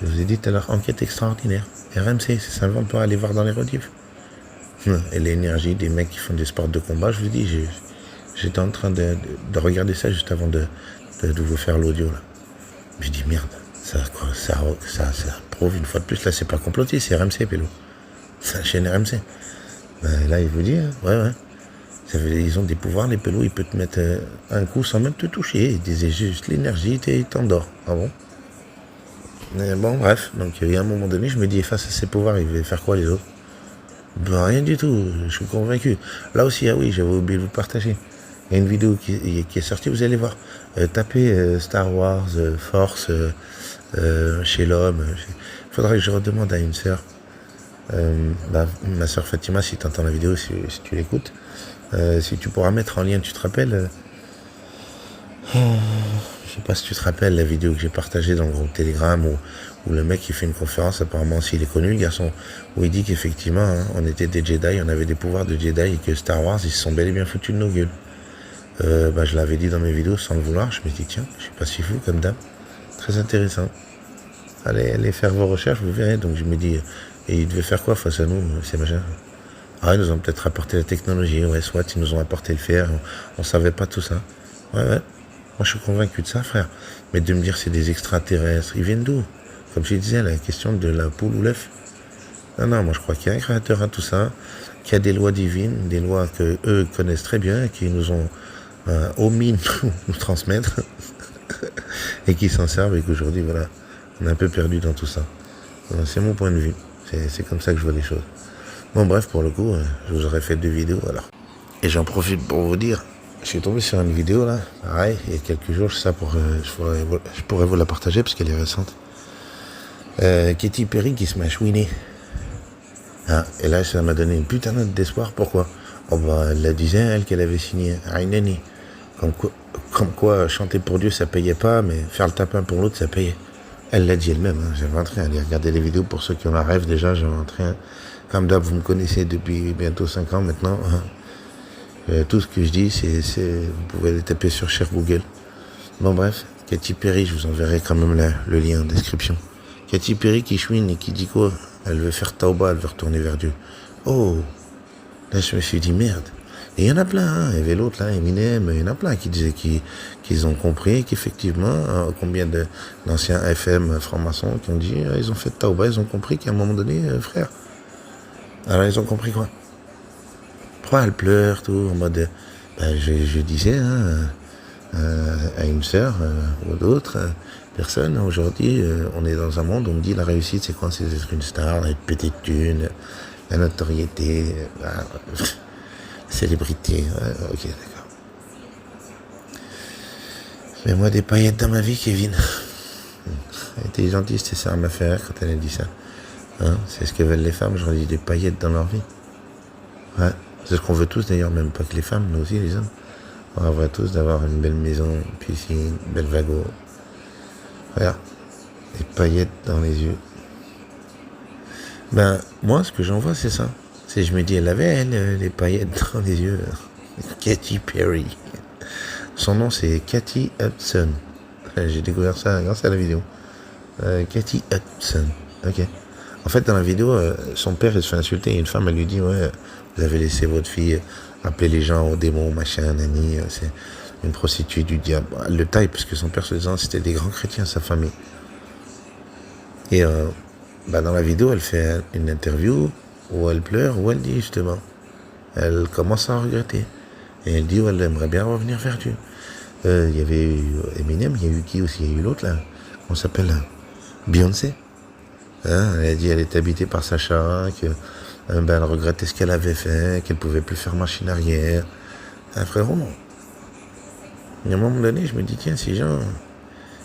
Je vous ai dit tout à l'heure, enquête extraordinaire. RMC, c'est ça le pas aller voir dans les rediffs. Et l'énergie des mecs qui font des sports de combat, je vous dis, j'étais en train de regarder ça juste avant de vous faire l'audio là. Je dis merde, ça prouve une fois de plus, là c'est pas comploté, c'est RMC, Pélo. C'est la chaîne RMC. Là il vous dit, ouais. Ils ont des pouvoirs, les Pélos, ils peuvent te mettre un coup sans même te toucher. Ils disaient juste l'énergie, ils t'endors. Ah bon? Mais bon, bref, donc il y a un moment donné, je me dis, face à ces pouvoirs, ils vont faire quoi les autres? Rien du tout, je suis convaincu. Là aussi, oui, j'avais oublié de vous partager. Il y a une vidéo qui est sortie, vous allez voir. Tapez Star Wars, Force, chez l'homme. Il faudrait que je redemande à une sœur. Ma sœur Fatima, si tu entends la vidéo, si tu l'écoutes, si tu pourras mettre en lien, tu te rappelles je sais pas si tu te rappelles la vidéo que j'ai partagée dans le groupe Telegram où le mec il fait une conférence, apparemment s'il est connu le garçon, où il dit qu'effectivement on était des Jedi, on avait des pouvoirs de Jedi et que Star Wars ils se sont bel et bien foutus de nos gueules. Je l'avais dit dans mes vidéos sans le vouloir, je me dis tiens, je suis pas si fou comme dame, très intéressant. Allez faire vos recherches, vous verrez. Donc je me dis, et ils devaient faire quoi face à nous, ces machins? Ils nous ont peut-être apporté la technologie, soit ils nous ont apporté le fer, on savait pas tout ça. Ouais. Moi, je suis convaincu de ça, frère. Mais de me dire c'est des extraterrestres, ils viennent d'où? Comme je disais, la question de la poule ou l'œuf. Non, moi, je crois qu'il y a un créateur à tout ça, qu'il y a des lois divines, des lois que eux connaissent très bien, et qui nous ont omis nous transmettre, et qui s'en servent, et qu'aujourd'hui, voilà, on est un peu perdu dans tout ça. C'est mon point de vue. C'est comme ça que je vois les choses. Bon, bref, pour le coup, je vous aurais fait 2 vidéos, alors. Et j'en profite pour vous dire, je suis tombé sur une vidéo là, pareil, il y a quelques jours, je pourrais vous la partager parce qu'elle est récente. Katy Perry qui se m'a chouiné. Et là, ça m'a donné une putain d'espoir. Pourquoi? Elle la disait, elle, qu'elle avait signé Ainani. Comme quoi, chanter pour Dieu, ça payait pas, mais faire le tapin pour l'autre, ça payait. Elle l'a dit elle-même, j'avais rentré, allez regarder les vidéos pour ceux qui en rêvent déjà, j'avais rentré. Comme d'hab, vous me connaissez depuis bientôt 5 ans maintenant. Tout ce que je dis, vous pouvez aller taper sur Cher Google. Bon bref, Katy Perry, je vous enverrai quand même le lien en description. Katy Perry qui chouine et qui dit quoi? Elle veut faire tauba, elle veut retourner vers Dieu. Oh, là, je me suis dit, merde. Et il y en a plein, hein. Il y avait l'autre, là, Eminem, il y en a plein qui disaient qu'ils ont compris qu'effectivement, combien d'anciens FM francs-maçons qui ont dit, ils ont fait Tauba, ils ont compris qu'à un moment donné, frère. Alors, ils ont compris quoi? Pourquoi elle pleure, tout, en mode, je disais, hein, à une sœur ou d'autres personnes, aujourd'hui, on est dans un monde où on me dit la réussite, c'est quoi? C'est d'être une star, être pété de thunes, la notoriété, célébrité. Ouais, ok, d'accord. Mets-moi des paillettes dans ma vie, Kevin. Elle était gentille, c'était ça, m'a fait rire quand elle a dit ça. Hein, c'est ce que veulent les femmes, je leur dis des paillettes dans leur vie. Ouais, c'est ce qu'on veut tous d'ailleurs, même pas que les femmes, nous aussi les hommes. On rêverait tous d'avoir une belle maison, une piscine, une belle vago. Regarde, des paillettes dans les yeux. Ben, moi, ce que j'en vois, c'est ça. C'est, je me dis, elle avait, elle, les paillettes dans les yeux. Katy Perry. Son nom, c'est Cathy Hudson. J'ai découvert ça grâce à la vidéo. Cathy Hudson. Ok. En fait, dans la vidéo, son père, il se fait insulter. Et une femme, elle lui dit, ouais, vous avez laissé votre fille appeler les gens au démon, machin, nani. C'est une prostituée du diable. Elle le taille, parce que son père, c'était des grands chrétiens, sa famille. Et dans la vidéo, elle fait une interview où elle pleure, où elle dit justement, elle commence à regretter. Et elle dit, elle aimerait bien revenir vers Dieu. Il y avait eu Eminem, il y a eu qui aussi? Il y a eu l'autre là, on s'appelle Beyoncé. Hein, elle a dit, elle est habitée par Sacha, que elle regrettait ce qu'elle avait fait, qu'elle pouvait plus faire machine arrière. Frérot, à un moment donné, je me dis, tiens, ces gens,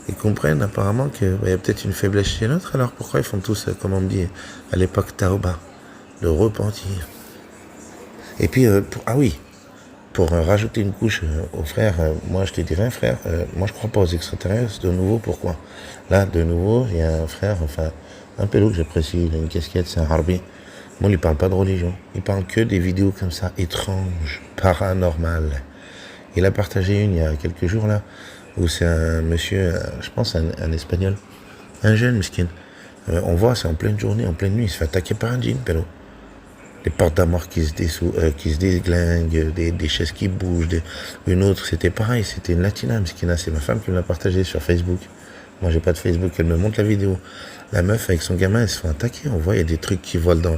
ils comprennent apparemment qu'il y a peut-être une faiblesse chez l'autre, alors pourquoi ils font tous, comme on me dit, à l'époque Taoba, le repentir. Et puis, pour rajouter une couche aux frères, moi je te dirais, frère, moi je crois pas aux extraterrestres, de nouveau, pourquoi? Là, de nouveau, il y a un frère, enfin, un pélo que j'apprécie, il a une casquette, c'est un harbi. Moi, il parle pas de religion, il parle que des vidéos comme ça, étranges, paranormales. Il a partagé une il y a quelques jours là, où c'est un monsieur, je pense un espagnol, un jeune miskin. On voit, c'est en pleine journée, en pleine nuit, il se fait attaquer par un djinn, pélo. Les portes d'armoire qui se déglinguent, des chaises qui bougent. Une autre, c'était pareil, c'était une latina, miskina, c'est ma femme qui me l'a partagé sur Facebook. Moi, j'ai pas de Facebook, elle me montre la vidéo. La meuf avec son gamin, elle se fait attaquer. On voit, il y a des trucs qui volent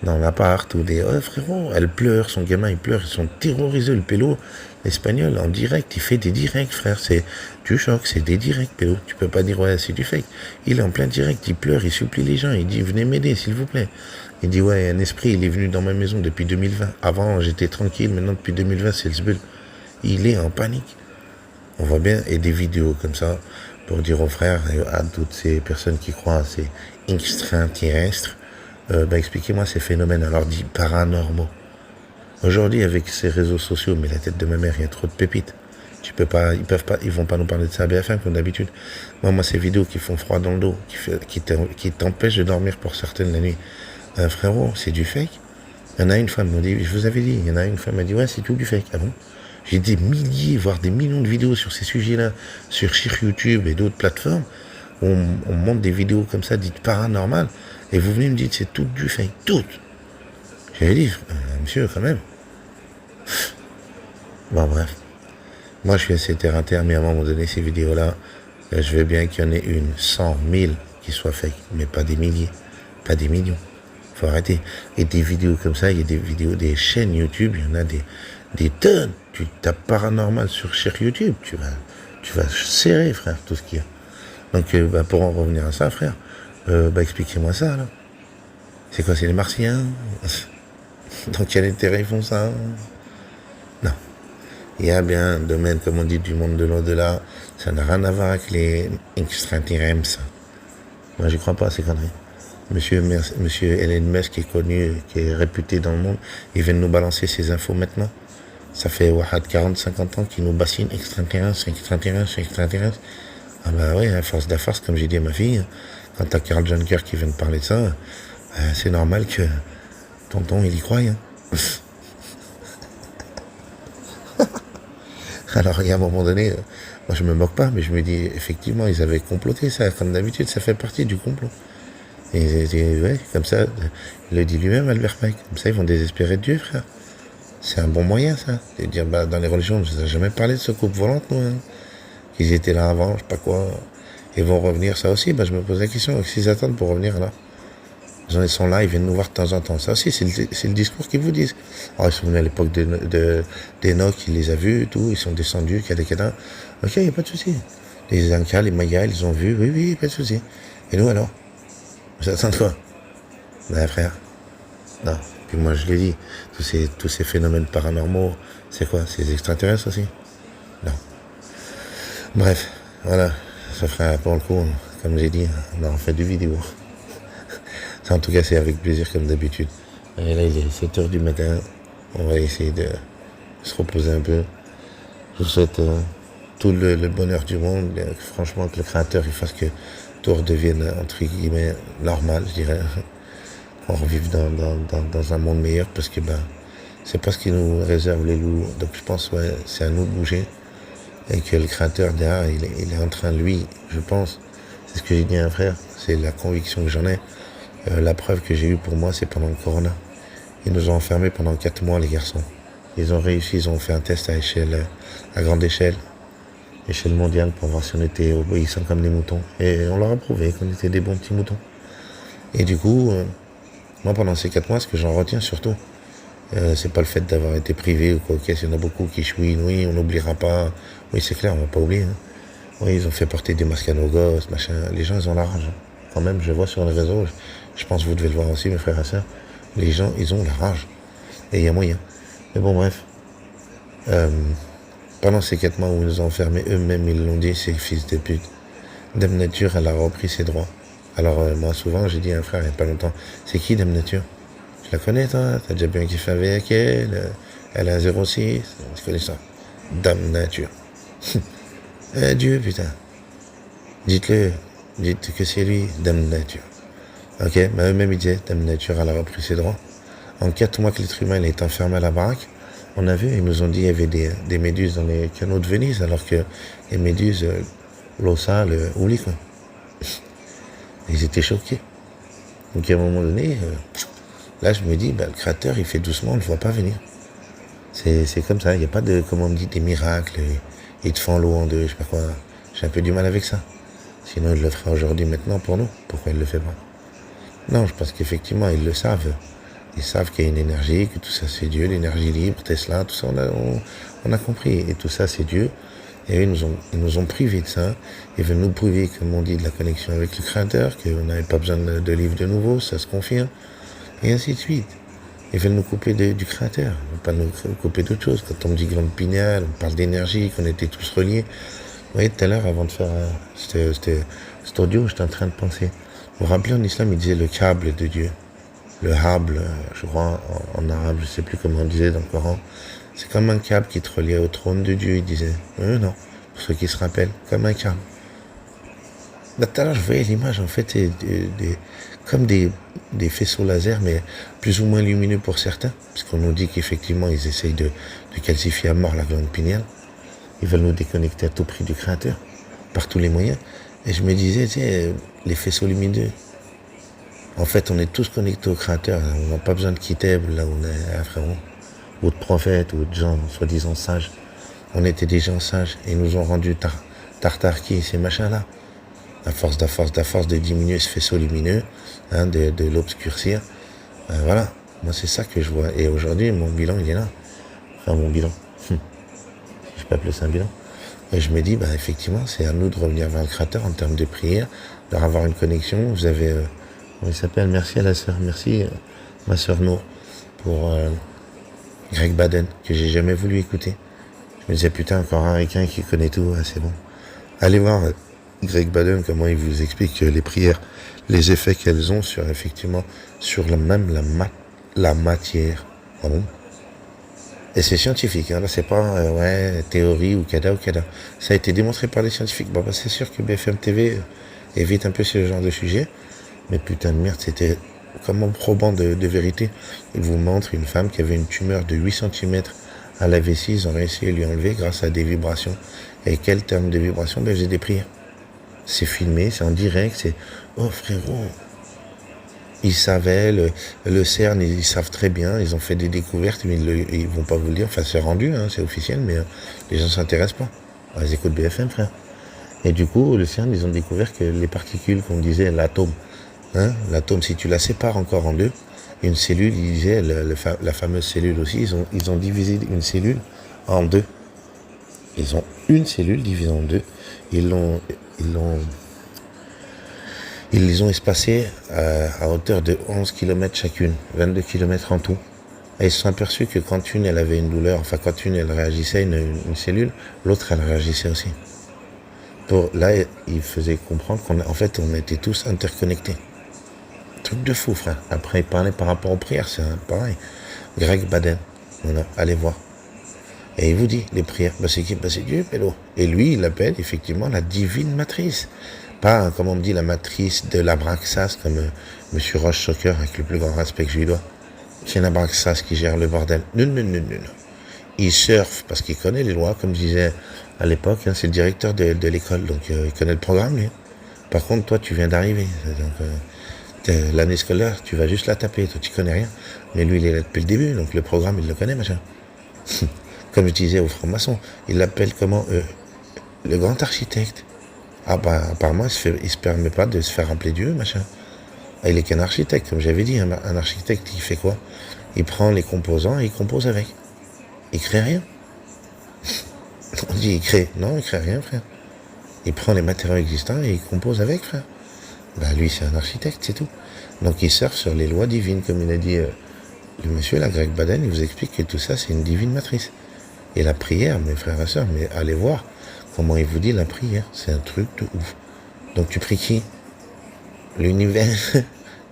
dans l'appart ou des... Oh frérot, elle pleure, son gamin il pleure, ils sont terrorisés, le pélo espagnol en direct, il fait des directs, frère, c'est du choc, c'est des directs, pélo. Tu peux pas dire ouais, c'est du fake. Il est en plein direct, il pleure, il supplie les gens, il dit venez m'aider s'il vous plaît. Il dit ouais, un esprit, il est venu dans ma maison depuis 2020. Avant, j'étais tranquille, maintenant depuis 2020, c'est le zbul. Il est en panique. On voit bien, et des vidéos comme ça, pour dire aux frères et à toutes ces personnes qui croient à ces extraterrestres, expliquez-moi ces phénomènes, alors dit paranormaux. Aujourd'hui, avec ces réseaux sociaux, mais la tête de ma mère, il y a trop de pépites. Tu peux pas, ils vont pas nous parler de ça à BFM comme d'habitude. Moi, ces vidéos qui font froid dans le dos, qui t'empêchent de dormir pour certaines la nuit. Frérot, c'est du fake. Il y en a une femme, je vous avais dit, il y en a une femme m'a dit, ouais, c'est tout du fake. Ah bon? J'ai des milliers, voire des millions de vidéos sur ces sujets-là, sur YouTube et d'autres plateformes, où on monte des vidéos comme ça, dites paranormales, et vous venez me dire que c'est tout du fake. Tout. J'allais dire, monsieur, quand même. Bon, bref. Moi, je suis assez terre à terre, mais à un moment donné, ces vidéos-là, je veux bien qu'il y en ait 100, 1000 qui soient fake, mais pas des milliers, pas des millions. Faut arrêter. Et des vidéos comme ça, il y a des vidéos, des chaînes YouTube, il y en a des tonnes. Tu tapes paranormal sur YouTube, tu vas serrer, frère, tout ce qu'il y a. Donc, pour en revenir à ça, frère, expliquez-moi ça, là. C'est quoi, c'est les Martiens? Dans quel intérêt ils font ça? Non. Il y a bien un domaine, comme on dit, du monde de l'au-delà. Ça n'a rien à voir avec les extraterrestres. Moi, je crois pas à ces conneries. Monsieur Elon Musk qui est connu, qui est réputé dans le monde, il vient de nous balancer ces infos maintenant. Ça fait 40-50 ans qu'il nous bassine extraterrestre. Ah bah oui, à force d'affaires, comme j'ai dit à ma fille, quand t'as Karl Juncker qui vient de parler de ça, c'est normal que tonton il y croie. Hein. Alors il y a un moment donné, moi je me moque pas, mais je me dis effectivement ils avaient comploté ça, comme d'habitude ça fait partie du complot. Ouais, comme ça, il le dit lui-même, Albert Pike. Comme ça, ils vont désespérer de Dieu, frère. C'est un bon moyen, ça. De dire, bah, dans les religions, on ne nous a jamais parlé de soucoupe volante, nous. Hein. Qu'ils étaient là avant, je sais pas quoi. Ils vont revenir, ça aussi. Bah, je me pose la question, s'ils attendent pour revenir, alors ils sont là, ils viennent nous voir de temps en temps. Ça aussi, c'est le discours qu'ils vous disent. Alors, ils sont venus à l'époque d'Enoch, il les a vus, tout, ils sont descendus, Kadekada. Ok, il n'y a pas de souci. Les Incas, les Mayas, ils ont vu, oui, pas de souci. Et nous, alors? Vous attendez quoi? Ben, frère, non. Puis moi, je l'ai dit, tous ces phénomènes paranormaux, c'est quoi? C'est les extraterrestres aussi? Non. Bref, voilà. Ça fera, pour le coup, comme j'ai dit, on a en fait du vidéo. En tout cas, c'est avec plaisir comme d'habitude. Et là, il est 7h du matin. On va essayer de se reposer un peu. Je vous souhaite tout le bonheur du monde. Franchement, que le Créateur il fasse que tout redevienne, entre guillemets, normal, je dirais. On revive dans un monde meilleur parce que c'est pas ce qui nous réserve les loups. Donc je pense, ouais, c'est à nous de bouger. Et que le Créateur derrière, il est en train, lui, je pense, c'est ce que j'ai dit à un frère, c'est la conviction que j'en ai. La preuve que j'ai eue pour moi, c'est pendant le Corona. Ils nous ont enfermés pendant 4 mois, les garçons. Ils ont réussi, ils ont fait un test à grande échelle mondiale, pour voir si on était obéissants comme des moutons. Et on leur a prouvé qu'on était des bons petits moutons. Et du coup, moi, pendant ces 4 mois, ce que j'en retiens surtout, c'est pas le fait d'avoir été privé ou quoi. Ok, il y en a beaucoup qui chouinent, oui, on n'oubliera pas. Oui, c'est clair, on va pas oublier. Hein. Oui, ils ont fait porter des masques à nos gosses, machin. Les gens, ils ont la rage. Hein. Quand même, je vois sur les réseaux, je pense que vous devez le voir aussi, mes frères et sœurs, les gens, ils ont la rage. Et il y a moyen. Mais bon, bref. Pendant ces 4 mois où ils nous ont enfermés, eux-mêmes, ils l'ont dit, ces fils de pute. Dame Nature, elle a repris ses droits. Alors, moi, souvent, j'ai dit à un frère, il n'y a pas longtemps, c'est qui Dame Nature? Tu la connais, toi? T'as déjà bien kiffé avec elle? Elle a un 06? Tu connais ça? Dame Nature. Dieu, putain. Dites-le. Dites que c'est lui, Dame Nature. Ok, mais eux-mêmes ils disaient, Dame Nature, elle a repris ses droits. En 4 mois que l'être humain est enfermé à la baraque, on a vu, ils nous ont dit qu'il y avait des méduses dans les canaux de Venise, alors que les méduses, l'eau sale, oublie quoi. Ils étaient choqués. Donc à un moment donné, là je me dis, le Créateur il fait doucement, on ne le voit pas venir. C'est comme ça, il n'y a pas de, comme on me dit, des miracles, il te fend l'eau en deux, je sais pas quoi. J'ai un peu du mal avec ça. Sinon il le ferait aujourd'hui, maintenant pour nous. Pourquoi il ne le fait pas? Non, je pense qu'effectivement, ils le savent. Ils savent qu'il y a une énergie, que tout ça c'est Dieu, l'énergie libre, Tesla, tout ça, on a compris. Et tout ça c'est Dieu. Et eux, ils nous ont privés de ça. Ils veulent nous prouver, comme on dit, de la connexion avec le Créateur, qu'on n'avait pas besoin de livres de nouveau, ça se confirme. Et ainsi de suite. Ils veulent nous couper du Créateur, ils veulent pas nous couper d'autre chose. Quand on me dit glande pinéale, on parle d'énergie, qu'on était tous reliés. Vous voyez, tout à l'heure, avant de faire cet audio, j'étais en train de penser. Vous vous rappelez, en islam, il disait le câble de Dieu. Le hable, je crois, en arabe, je sais plus comment on disait dans le Coran. C'est comme un câble qui te reliait au trône de Dieu, il disait. Non, pour ceux qui se rappellent, comme un câble. Là, tout à l'heure, je voyais l'image, en fait, comme des faisceaux laser, mais plus ou moins lumineux pour certains, parce qu'on nous dit qu'effectivement, ils essayent de calcifier à mort la glande pinéale. Ils veulent nous déconnecter à tout prix du Créateur, par tous les moyens. Et je me disais, tu sais, les faisceaux lumineux, en fait, on est tous connectés au Créateur. On n'a pas besoin de quitter là où on est, frérot, ou de prophètes, ou de gens soi-disant sages. On était des gens sages, et ils nous ont rendu tartarquis, ces machins-là. À force de diminuer ce faisceau lumineux, de l'obscurcir. Voilà, moi c'est ça que je vois. Et aujourd'hui, mon bilan, il est là. Enfin, mon bilan. Je peux appeler ça un bilan. Et je me dis, effectivement, c'est à nous de revenir vers le Créateur en termes de prière, de avoir une connexion. Vous avez, comment il s'appelle? Merci à la sœur, merci ma sœur Nour, pour Greg Baden, que j'ai jamais voulu écouter. Je me disais, putain, encore un ricain qui connaît tout, c'est bon. Allez voir Greg Baden, comment il vous explique les prières, les effets qu'elles ont sur, effectivement, sur la matière. Ah bon? Et c'est scientifique, là c'est pas théorie ou kada. Ça a été démontré par les scientifiques. C'est sûr que BFM TV évite un peu ce genre de sujet, mais putain de merde, c'était comment probant de vérité. Il vous montre une femme qui avait une tumeur de 8 cm à la vessie, ils ont réussi à lui enlever grâce à des vibrations. Et quel terme de vibration? Elle faisait des prières. C'est filmé, c'est en direct, c'est... Oh frérot, Ils savaient, le CERN, ils savent très bien, ils ont fait des découvertes, mais ils vont pas vous le dire, enfin c'est rendu, hein, c'est officiel, mais les gens s'intéressent pas. Ils écoutent BFM, frère. Et du coup, le CERN, ils ont découvert que les particules qu'on disait, l'atome, hein, l'atome, si tu la sépares encore en deux, une cellule, ils disaient, la fameuse cellule aussi, ils ont divisé une cellule en deux. Ils ont une cellule divisée en deux, ils les ont espacées à hauteur de 11 km chacune, 22 km en tout. Et ils se sont aperçus que quand une, elle avait une douleur, enfin quand une, elle réagissait, une cellule, l'autre, elle réagissait aussi. Là, ils faisaient comprendre qu'en fait, on était tous interconnectés. Truc de fou, frère. Après, il parlait par rapport aux prières, c'est pareil. Greg Baden, voilà, allez voir. Et il vous dit, les prières, c'est qui? C'est Dieu, pélo. Et lui, il l'appelle effectivement la divine matrice. Pas, comme on me dit, la matrice de l'Abraxas, comme Monsieur Roche Soccer, avec le plus grand respect que je lui dois. C'est l'Abraxas qui gère le bordel. Non. Il surfe parce qu'il connaît les lois, comme je disais à l'époque, hein, c'est le directeur de l'école, donc il connaît le programme, lui. Par contre, toi, tu viens d'arriver. Donc, l'année scolaire, tu vas juste la taper, toi, tu connais rien. Mais lui, il est là depuis le début, donc le programme, il le connaît, machin. Comme je disais aux francs-maçons, il l'appelle comment le grand architecte. Ah bah, apparemment, il se permet pas de se faire appeler Dieu, machin. Il est qu'un architecte, comme j'avais dit, un architecte, il fait quoi? Il prend les composants et il compose avec. Il crée rien. On dit il crée. Non, il crée rien, frère. Il prend les matériaux existants et il compose avec, frère. Bah lui, c'est un architecte, c'est tout. Donc il surfe sur les lois divines, comme il a dit le monsieur, la Greg Baden, il vous explique que tout ça, c'est une divine matrice. Et la prière, mes frères et sœurs, mais allez voir comment il vous dit la prière. C'est un truc de ouf. Donc tu pries qui? L'univers.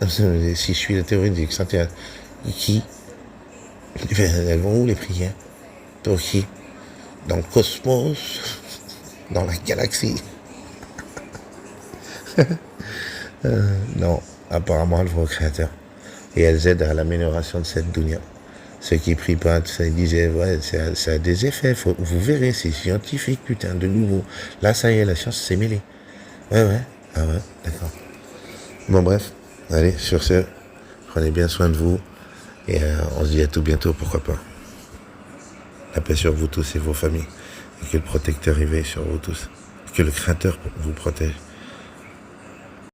Si je suis la théorie du Saint-Théâtre, qui? Elles vont où les prières? Pour qui? Dans le cosmos? Dans la galaxie? Non, apparemment elles vont au Créateur. Et elles aident à l'amélioration de cette dunya. Ceux qui prient pas, ça, ils disaient, ouais, ça a des effets, vous verrez, c'est scientifique, putain, de nouveau. Là, ça y est, la science s'est mêlée. Ouais, ah ouais, d'accord. Bon, bref, allez, sur ce, prenez bien soin de vous, et on se dit à tout bientôt, pourquoi pas. La paix sur vous tous et vos familles, et que le protecteur y veille sur vous tous, que le Créateur vous protège.